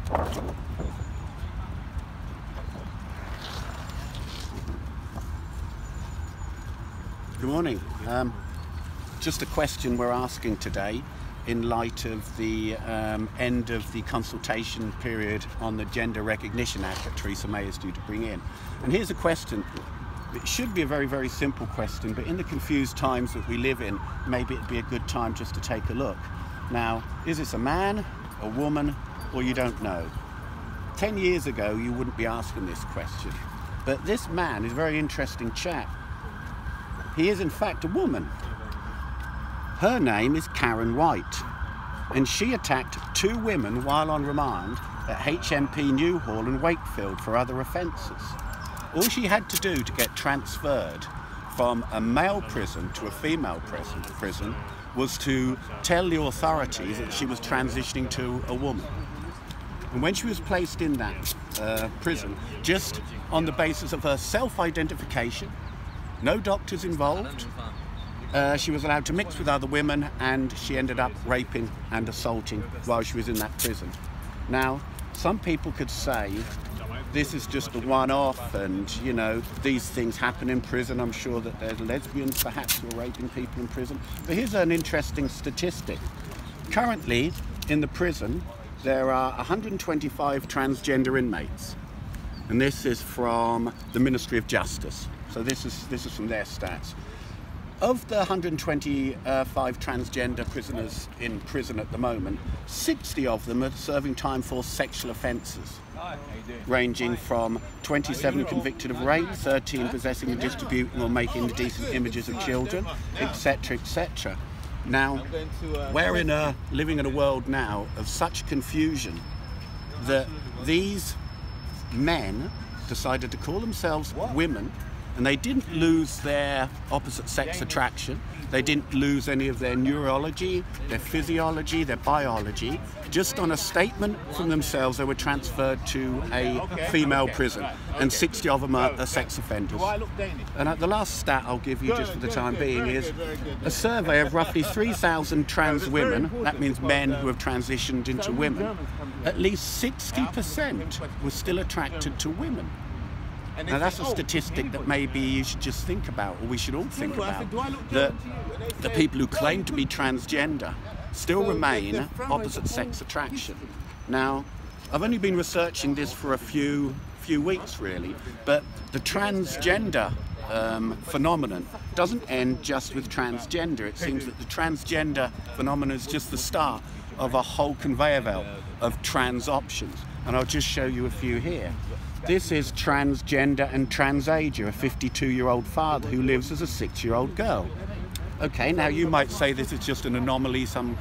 Good morning. Just a question we're asking today in light of the end of the consultation period on the Gender Recognition Act that Theresa May is due to bring in. And here's a question. It should be a very, very simple question, but in the confused times that we live in, maybe it'd be a good time just to take a look. Now, is this a man, a woman, or you don't know? 10 years ago, you wouldn't be asking this question. But this man is a very interesting chap. He is in fact a woman. Her name is Karen White, and she attacked 2 women while on remand at HMP Newhall and Wakefield for other offences. All she had to do to get transferred from a male prison to a female prison was to tell the authorities that she was transitioning to a woman. And when she was placed in that prison, just on the basis of her self-identification, no doctors involved, she was allowed to mix with other women, and she ended up raping and assaulting while she was in that prison. Now, some people could say this is just a one-off and, you know, these things happen in prison. I'm sure that there's lesbians perhaps who are raping people in prison. But here's an interesting statistic. Currently, in the prison, there are 125 transgender inmates. And this is from the Ministry of Justice. So this is from their stats. Of the 125 transgender prisoners in prison at the moment, 60 of them are serving time for sexual offences, ranging from 27 convicted of rape, 13 possessing and distributing or making indecent images of children, etc., etc. Now, we're living in a world now of such confusion that these men decided to call themselves women, and they didn't lose their opposite sex attraction. They didn't lose any of their neurology, their physiology, their biology. Just on a statement from themselves, they were transferred to a female prison, and 60 of them are sex offenders. And the last stat I'll give you just for the time being is a survey of roughly 3,000 trans women, that means men who have transitioned into women, at least 60% were still attracted to women. Now that's a statistic that maybe you should just think about, or we should all think about, that the people who claim to be transgender still remain opposite sex attraction. Now, I've only been researching this for a few weeks really, but the transgender phenomenon doesn't end just with transgender. It seems that the transgender phenomenon is just the start of a whole conveyor belt of trans options, and I'll just show you a few here. This is transgender and transager, a 52-year-old father who lives as a 6-year-old girl. Okay, now you might say this is just an anomaly, some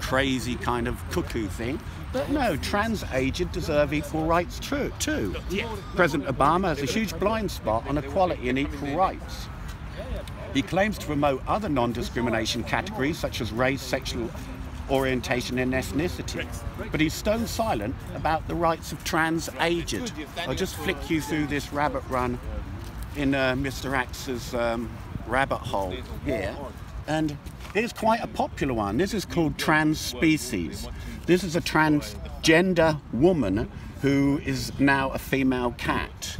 crazy kind of cuckoo thing, but no, trans-aged deserve equal rights too. President Obama has a huge blind spot on equality and equal rights. He claims to promote other non-discrimination categories such as race, sexual orientation and ethnicity, but he's stone silent about the rights of trans-aged. I'll just flick you through this rabbit run in MistaRax's rabbit hole here, and here's quite a popular one. This is called Trans Species. This is a transgender woman who is now a female cat.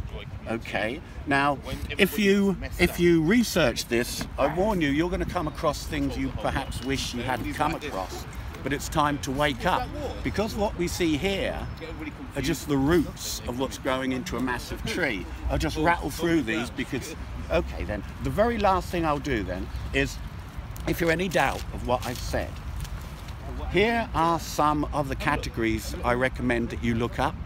Okay, now if you research this, I warn you, you're going to come across things you perhaps wish you hadn't come across. But it's time to wake up, because what we see here are just the roots of what's growing into a massive tree. I'll just rattle through these because, okay then, the very last thing I'll do then is, if you're any doubt of what I've said, here are some of the categories I recommend that you look up.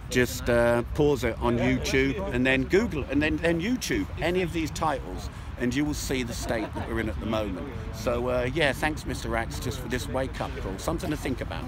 Just pause it on YouTube and then Google and then YouTube any of these titles, and you will see the state that we're in at the moment. So yeah, thanks MistaRax just for this wake-up call, something to think about.